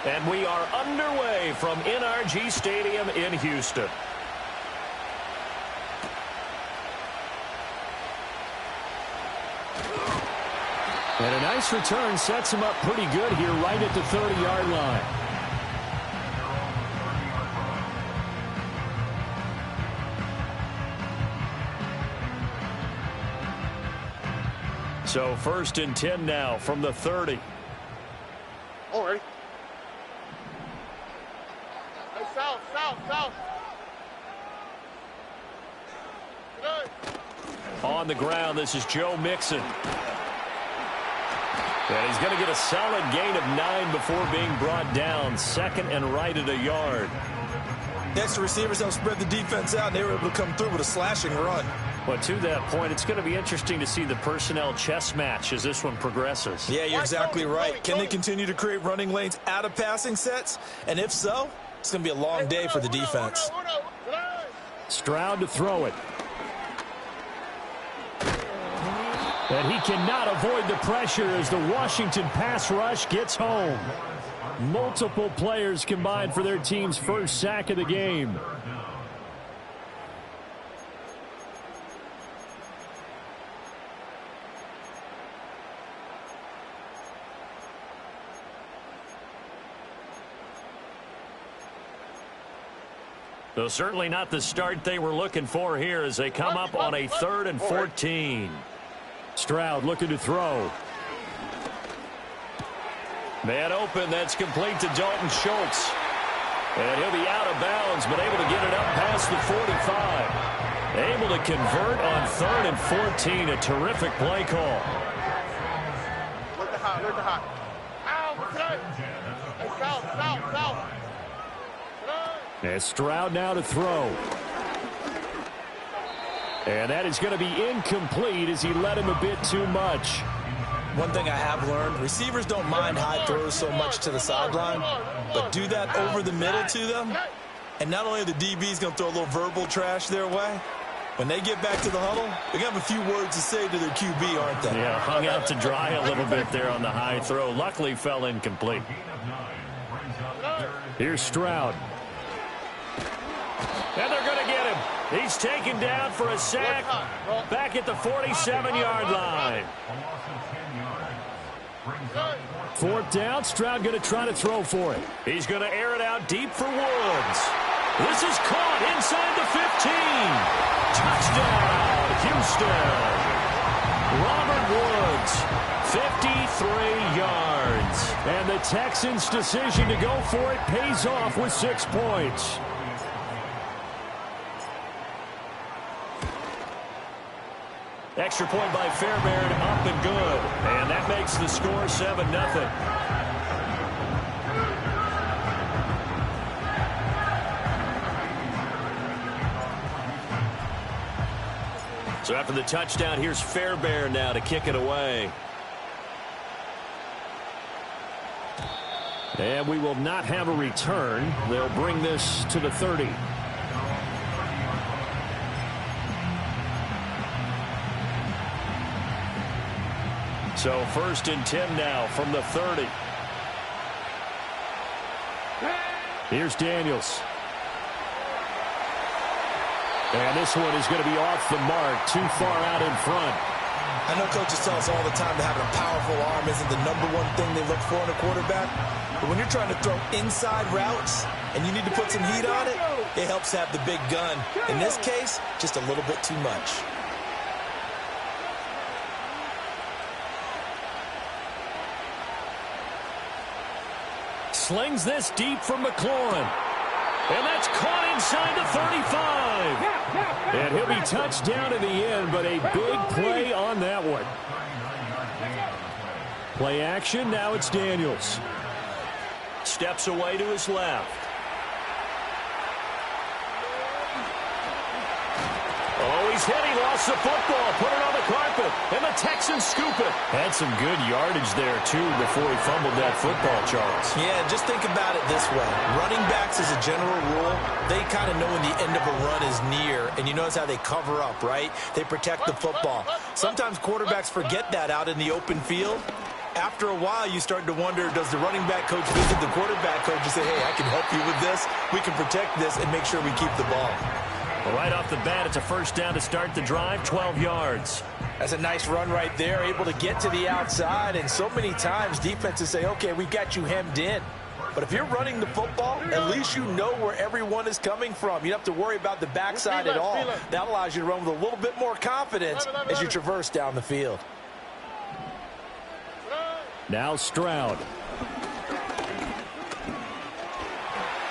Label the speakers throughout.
Speaker 1: And we are underway from NRG Stadium in Houston. And a nice return sets him up pretty good here right at the 30-yard line. So 1st and 10 now from the 30.
Speaker 2: All right. Hey, south.
Speaker 1: On the ground, this is Joe Mixon. And he's going to get a solid gain of 9 before being brought down. 2nd and right at a yard.
Speaker 3: Extra receivers helped spread the defense out, and they were able to come through with a slashing run.
Speaker 1: Well, to that point, it's going to be interesting to see the personnel chess match as this one progresses.
Speaker 3: Yeah, you're exactly right. Can they continue to create running lanes out of passing sets? And if so, it's going to be a long day for the defense.
Speaker 1: Stroud to throw it. And he cannot avoid the pressure as the Washington pass rush gets home. Multiple players combined for their team's first sack of the game. So certainly not the start they were looking for here as they come up on a 3rd and 14. Stroud looking to throw. Man open, that's complete to Dalton Schultz. And he'll be out of bounds, but able to get it up past the 45. Able to convert on 3rd and 14. A terrific play call.
Speaker 2: Look at hot. South.
Speaker 1: And Stroud now to throw. And that is going to be incomplete as he led him a bit too much.
Speaker 3: One thing I have learned, receivers don't mind high throws so much to the sideline, but do that over the middle to them, and not only are the DBs going to throw a little verbal trash their way, when they get back to the huddle, they're going to have a few words to say to their QB, aren't they?
Speaker 1: Yeah, hung out to dry a little bit there on the high throw. Luckily fell incomplete. Here's Stroud. And they're going to get him. He's taken down for a sack back at the 47-yard line. 4th down. Stroud going to try to throw for it. He's going to air it out deep for Woods. This is caught inside the 15. Touchdown, Houston. Robert Woods, 53 yards. And the Texans' decision to go for it pays off with 6 points. Extra point by Fairbairn, up and good. And that makes the score 7-0. So after the touchdown, here's Fairbairn now to kick it away. And we will not have a return. They'll bring this to the 30. So 1st and 10 now from the 30. Here's Daniels. And this one is going to be off the mark, too far out in front.
Speaker 3: I know coaches tell us all the time that having a powerful arm isn't the #1 thing they look for in a quarterback. But when you're trying to throw inside routes and you need to put some heat on it, it helps have the big gun. In this case, just a little bit too much.
Speaker 1: Slings this deep from McLaurin. And that's caught inside the 35. And he'll be touched down in the end, but a big play on that one. Play action, now it's Daniels. Steps away to his left. Oh, he's hit. He lost the football. Put it on the carpet. And the Texans scoop it. Had some good yardage there, too, before he fumbled that football, Charles.
Speaker 3: Yeah, just think about it this way. Running backs, as a general rule, they kind of know when the end of a run is near. And you notice how they cover up, right? They protect the football. Sometimes quarterbacks forget that out in the open field. After a while, you start to wonder, does the running back coach visit the quarterback coach and say, hey, I can help you with this, we can protect this, and make sure we keep the ball.
Speaker 1: Well, right off the bat, it's a first down to start the drive, 12 yards.
Speaker 3: That's a nice run right there, able to get to the outside, and so many times defenses say, okay, we've got you hemmed in. But if you're running the football, at least you know where everyone is coming from. You don't have to worry about the backside at all. That allows you to run with a little bit more confidence as you traverse down the field.
Speaker 1: Now Stroud.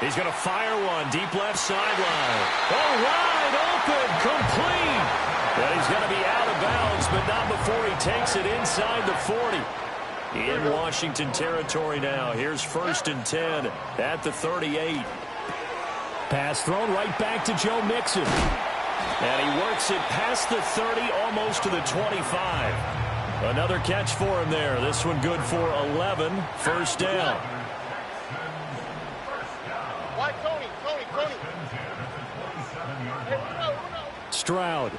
Speaker 1: He's going to fire one deep left sideline. Oh, wide open, complete. And he's going to be out of bounds, but not before he takes it inside the 40. In Washington territory now. Here's 1st and 10 at the 38. Pass thrown right back to Joe Mixon. And he works it past the 30, almost to the 25. Another catch for him there. This one good for 11. First down.
Speaker 2: Tony.
Speaker 1: Stroud.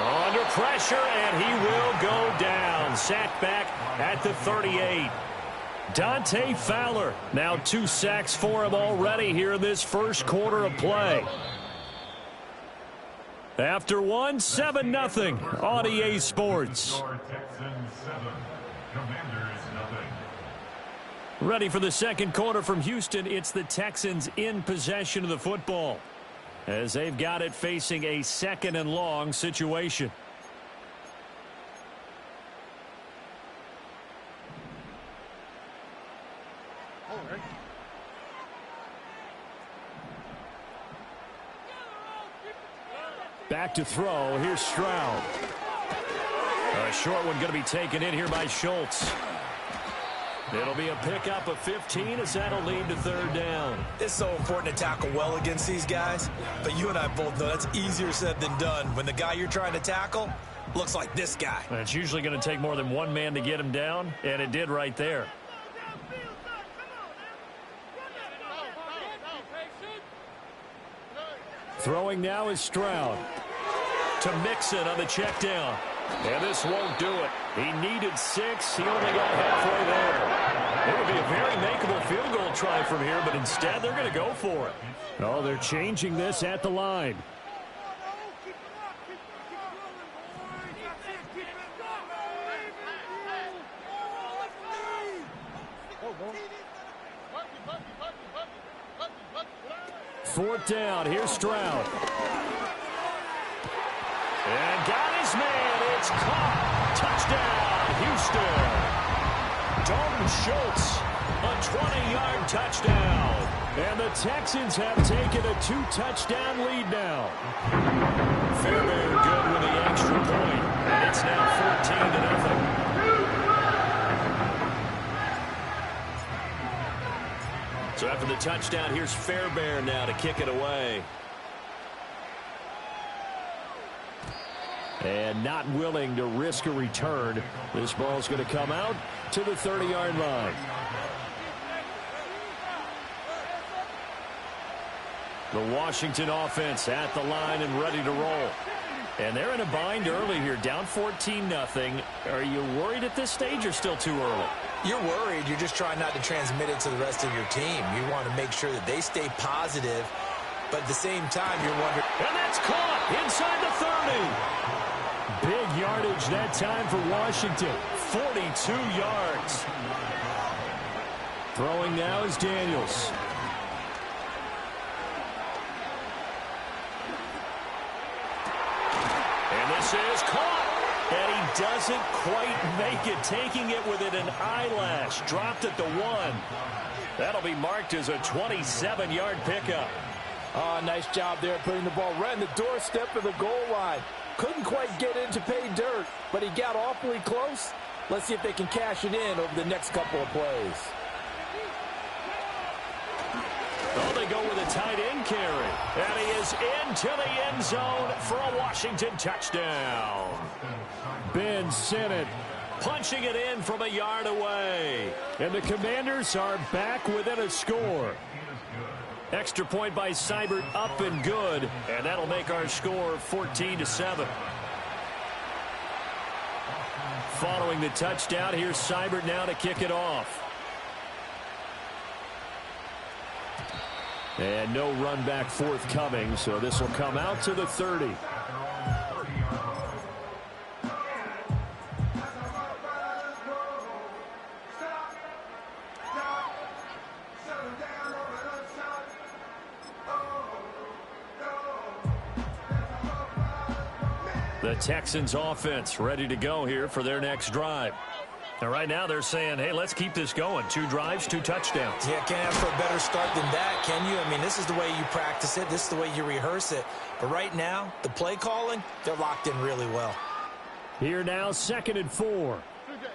Speaker 1: Under pressure, and he will go down. Sacked back at the 38. Dante Fowler. Now 2 sacks for him already here in this first quarter of play. After one, 7-0 on EA Sports. Ready for the second quarter from Houston. It's the Texans in possession of the football, as they've got it facing a 2nd and long situation. Back to throw. Here's Stroud. A short one going to be taken in here by Schultz. It'll be a pickup of 15 as that'll lead to 3rd down.
Speaker 3: It's so important to tackle well against these guys, but you and I both know that's easier said than done when the guy you're trying to tackle looks like this guy.
Speaker 1: It's usually going to take more than one man to get him down, and it did right there. Throwing now is Stroud to Mixon on the check down. And this won't do it. He needed 6. He only got halfway there. It would be a very makeable field goal try from here, but instead they're going to go for it. Oh, they're changing this at the line. Fourth down. Here's Stroud. And got his man. It's caught. Touchdown, Houston. Dalton Schultz, a 20-yard touchdown. And the Texans have taken a 2-touchdown lead now. Fairbairn good with the extra point. And it's now 14-0. So after the touchdown, here's Fairbairn now to kick it away. And not willing to risk a return. This ball's going to come out to the 30-yard line. The Washington offense at the line and ready to roll. And they're in a bind early here, down 14-0. Are you worried at this stage or still too early?
Speaker 3: You're worried. You're just trying not to transmit it to the rest of your team. You want to make sure that they stay positive, but at the same time, you're wondering.
Speaker 1: And that's caught inside the 30. Big yardage that time for Washington. 42 yards. Throwing now is Daniels. And this is caught. And he doesn't quite make it. Taking it within an eyelash. Dropped at the 1. That'll be marked as a 27-yard pickup.
Speaker 4: Oh, nice job there putting the ball right in the doorstep of the goal line. Couldn't quite get in to pay dirt, but he got awfully close. Let's see if they can cash it in over the next couple of plays.
Speaker 1: Oh, they go with a tight end carry. And he is into the end zone for a Washington touchdown. Ben Sinnott punching it in from a yard away. And the Commanders are back within a score. Extra point by Seibert, up and good. And that'll make our score 14-7. following the touchdown. Here's Seibert now to kick it off. And no run back forthcoming, so this will come out to the 30. The Texans offense ready to go here for their next drive. And right now they're saying, hey, let's keep this going. 2 drives, 2 touchdowns.
Speaker 3: Yeah, can't ask for a better start than that, can you? I mean, this is the way you practice it. This is the way you rehearse it. But right now, the play calling, they're locked in really well.
Speaker 1: Here now, 2nd and 4.
Speaker 2: Here we go.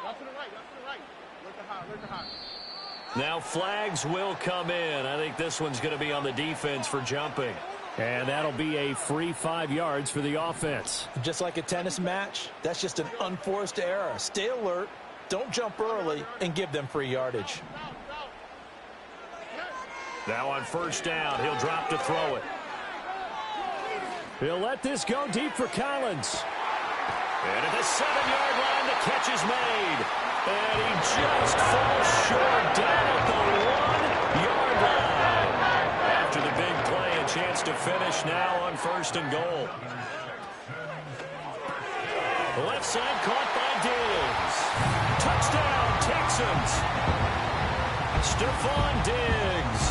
Speaker 2: That's to the right. Look at high.
Speaker 1: Now flags will come in. I think this one's going to be on the defense for jumping. And that'll be a free 5 yards for the offense.
Speaker 3: Just like a tennis match, that's just an unforced error. Stay alert, don't jump early, and give them free yardage.
Speaker 1: Now on 1st down, he'll drop to throw it. He'll let this go deep for Collins. And at the 7-yard line, the catch is made. And he just falls short down at the 1-yard line. After the big play, a chance to finish now on 1st and goal. The left side caught by Diggs. Touchdown, Texans. Stephon Diggs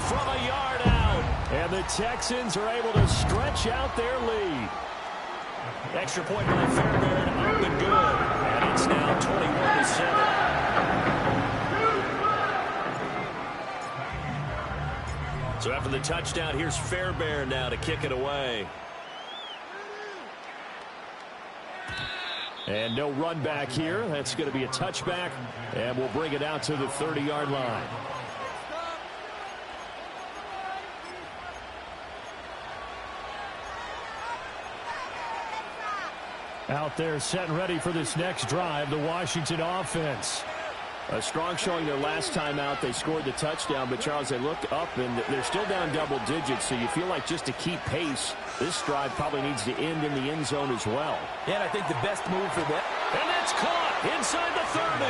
Speaker 1: from a yard out. And the Texans are able to stretch out their lead. Extra point by Fairbairn up and good. And it's now 21-7. So after the touchdown, here's Fairbairn now to kick it away. And no run back here. That's going to be a touchback. And we'll bring it out to the 30-yard line. Out there set and ready for this next drive, the Washington offense. A strong showing their last time out. They scored the touchdown, but, Charles, they looked up, and they're still down double digits, so you feel like just to keep pace, this drive probably needs to end in the end zone as well.
Speaker 3: Yeah, and I think the best move for them.
Speaker 1: And that's caught inside the 30.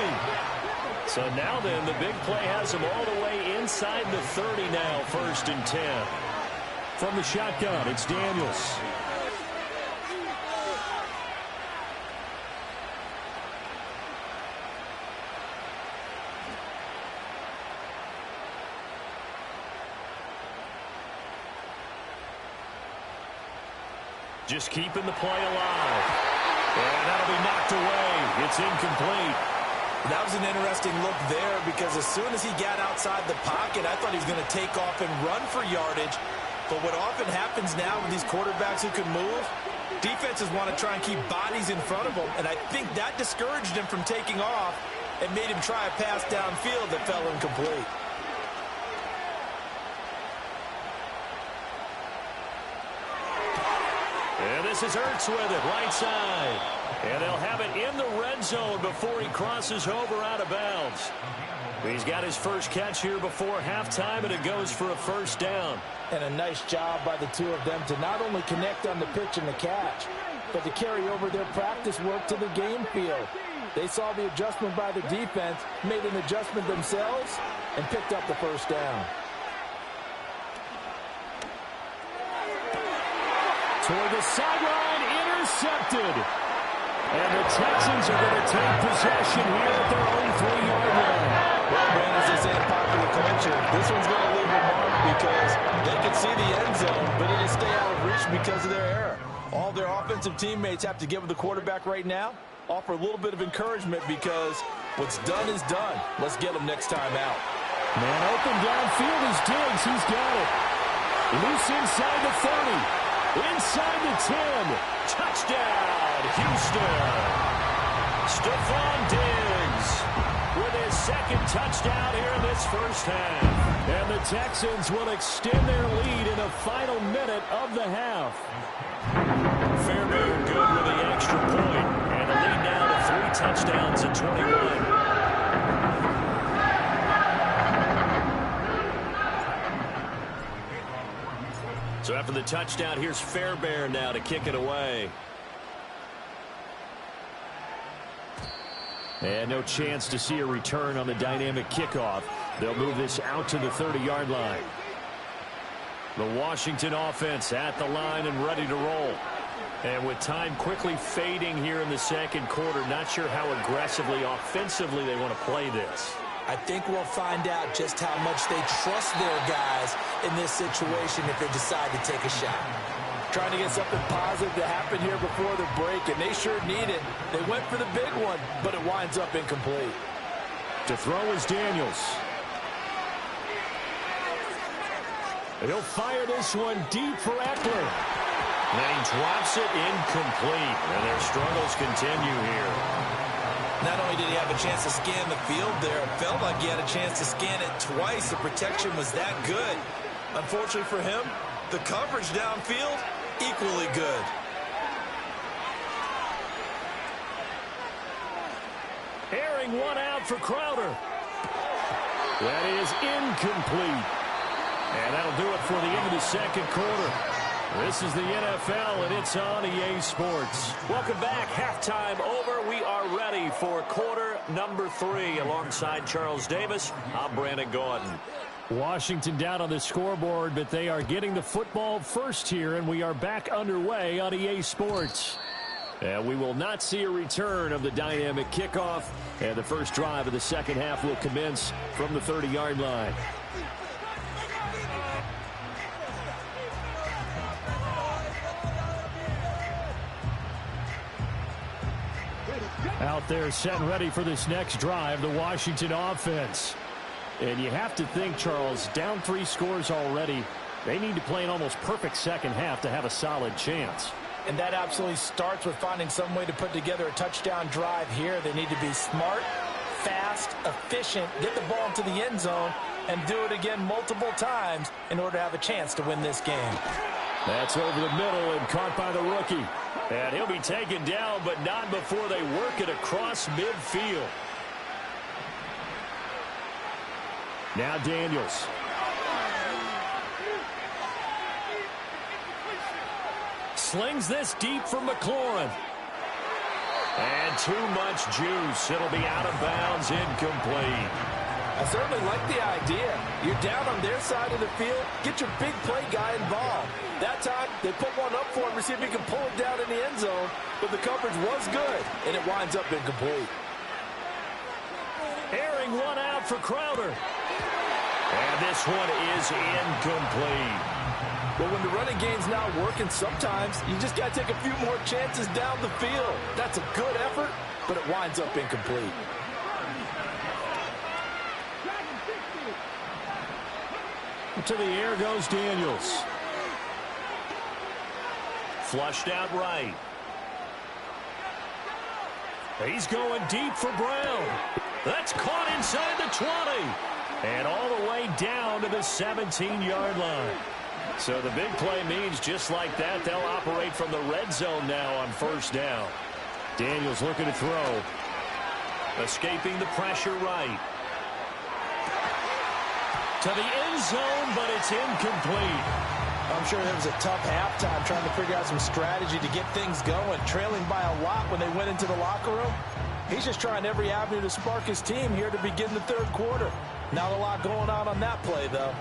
Speaker 1: So now then, the big play has them all the way inside the 30 now, 1st and 10. From the shotgun, it's Daniels. Just keeping the play alive. And that'll be knocked away. It's incomplete.
Speaker 3: That was an interesting look there because as soon as he got outside the pocket, I thought he was going to take off and run for yardage. But what often happens now with these quarterbacks who can move, defenses want to try and keep bodies in front of them. And I think that discouraged him from taking off and made him try a pass downfield that fell incomplete.
Speaker 1: And this is Ertz with it, right side. And they'll have it in the red zone before he crosses over out of bounds. He's got his first catch here before halftime, and it goes for a 1st down.
Speaker 4: And a nice job by the two of them to not only connect on the pitch and the catch, but to carry over their practice work to the game field. They saw the adjustment by the defense, made an adjustment themselves, and picked up the 1st down.
Speaker 1: Toward the sideline, intercepted. And the Texans are going to take possession here at their own 3-yard line.
Speaker 3: Well, man, as they say in popular culture, this one's going to leave a mark because they can see the end zone, but it'll stay out of reach because of their error. All their offensive teammates have to give the quarterback right now, offer a little bit of encouragement because what's done is done. Let's get them next time out.
Speaker 1: Man open downfield is Diggs. He's got it. Loose inside the 30. Inside the 10. Touchdown, Houston. Stephon Diggs with his 2nd touchdown here in this 1st half. And the Texans will extend their lead in the final minute of the half. Fairbairn good with the extra point. And the lead now to 3 touchdowns at 21. So after the touchdown. Here's Fairbairn now to kick it away. And no chance to see a return on the dynamic kickoff. They'll move this out to the 30-yard line. The Washington offense at the line and ready to roll. And with time quickly fading here in the second quarter, not sure how aggressively, offensively they want to play this.
Speaker 3: I think we'll find out just how much they trust their guys in this situation if they decide to take a shot.
Speaker 4: Trying to get something positive to happen here before the break, and they sure need it. They went for the big one, but it winds up incomplete.
Speaker 1: To throw is Daniels. He'll fire this one deep for Eckler. And he drops it incomplete. And their struggles continue here.
Speaker 3: Not only did he have a chance to scan the field there, it felt like he had a chance to scan it twice. The protection was that good. Unfortunately for him, the coverage downfield, equally good.
Speaker 1: Airing one out for Crowder. That is incomplete. And that'll do it for the end of the second quarter. This is the NFL, and it's on EA Sports. Welcome back. Halftime over. We are ready for quarter number 3. Alongside Charles Davis, I'm Brandon Gaudin. Washington down on the scoreboard, but they are getting the football first here, and we are back underway on EA Sports. And we will not see a return of the dynamic kickoff, and the first drive of the second half will commence from the 30-yard line. Out there set and ready for this next drive, the Washington offense. And you have to think, Charles, down 3 scores already. They need to play an almost perfect second half to have a solid chance.
Speaker 4: And that absolutely starts with finding some way to put together a touchdown drive here. They need to be smart, fast, efficient, get the ball into the end zone, and do it again multiple times in order to have a chance to win this game.
Speaker 1: That's over the middle and caught by the rookie. And he'll be taken down, but not before they work it across midfield. Now Daniels. Slings this deep for McLaurin. And too much juice. It'll be out of bounds, incomplete.
Speaker 4: I certainly like the idea. You're down on their side of the field. Get your big play guy involved. That time, they put one up for him to see if he can pull it down in the end zone. But the coverage was good, and it winds up incomplete.
Speaker 1: Airing one out for Crowder. And this one is incomplete.
Speaker 4: But when the running game's not working, sometimes you just got to take a few more chances down the field. That's a good effort, but it winds up incomplete.
Speaker 1: To the air goes Daniels. Flushed out right. He's going deep for Brown. That's caught inside the 20. And all the way down to the 17-yard line. So the big play means just like that, they'll operate from the red zone now on first down. Daniels looking to throw. Escaping the pressure right. To the end zone, but it's incomplete.
Speaker 4: I'm sure it was a tough halftime trying to figure out some strategy to get things going, trailing by a lot when they went into the locker room. He's just trying every avenue to spark his team here to begin the third quarter. Not a lot going on that play, though.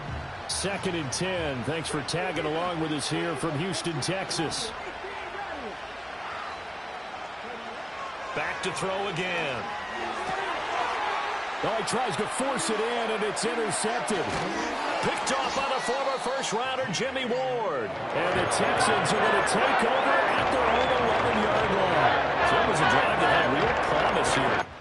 Speaker 1: 2nd and 10. Thanks for tagging along with us here from Houston, Texas. Back to throw again. Oh, he tries to force it in, and it's intercepted. Picked off by the former first-rounder, Jimmy Ward. And the Texans are going to take over at their own 11-yard line. So it was a drive that had real promise here.